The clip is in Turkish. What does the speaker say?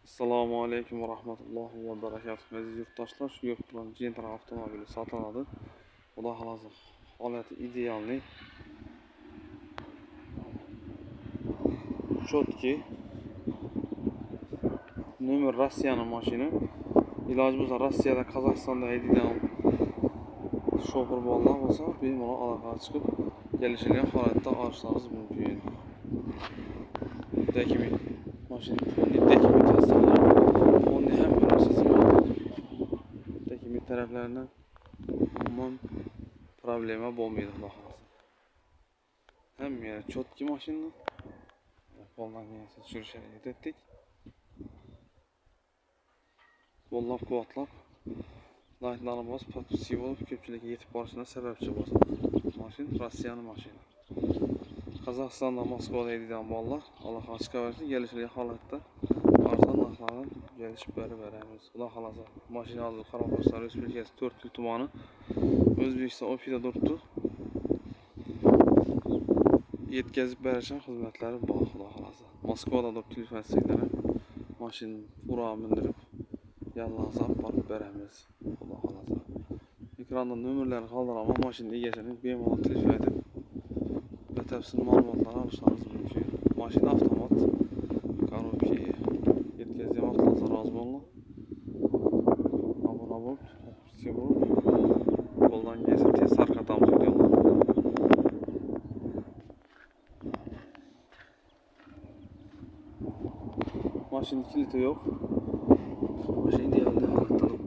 Assalomu alaykum va rahmatullohi va barakatuh. Aziz yurtdoshlar, shu yo'l bilan Gentra avtomobili sotiladi. Xudo xolasa holati idealniy. Chotki. Nomer Rossiyaning mashina. Iloji bo'lsa Rossiyada, Qozog'istonda haydigan shofir bolalar bo'lsa, bemalol aloqaga chiqib kelishilgan holatda olishingiz mumkin. Dokument mashina dokument taraflaridan umuman problema bo'lmaydi, xudo xolasa. Hamma yeri chotki mashina. Qo'ldan kelsa surishga yetdik. Qo'llab-quvvatlab laytlarni bosib, podpiski bo'lib, ko'pchilikka yetib borishına sababchi bo'ldi. Mashina Rossiyaning mashina. Qozog'istonda, Moskvada haydigan bolalar aloqaga chiqaversa, kelishilgan holatda arzon narxlardan kelishib beramiz. Xudo xolasa. Mashina hozir Qoraqalpog'iston Respublikasi 4 tumani O'zbekiston ofisida turibdi. Yetkazib berishning xizmatlari bor, xudo xolasa. Moskvada turib telefon etsanglar, mashina fura mindirib yanlarga olib borib beramiz, xudo xolasa. Ekranda nomerlarni qoldiraman, mashina egasining bemalol telefon etib batafsil ma'lumotlar olishingiz mumkin. Mashina avtomat, korobka, yetkazgan vaqtingiz rozi bo'linglar. Obuna bo'lib, qo'ldan kelsa tez tarqatamiz videolarni. Mashina kilidi yo'q. Mashina ideal holatda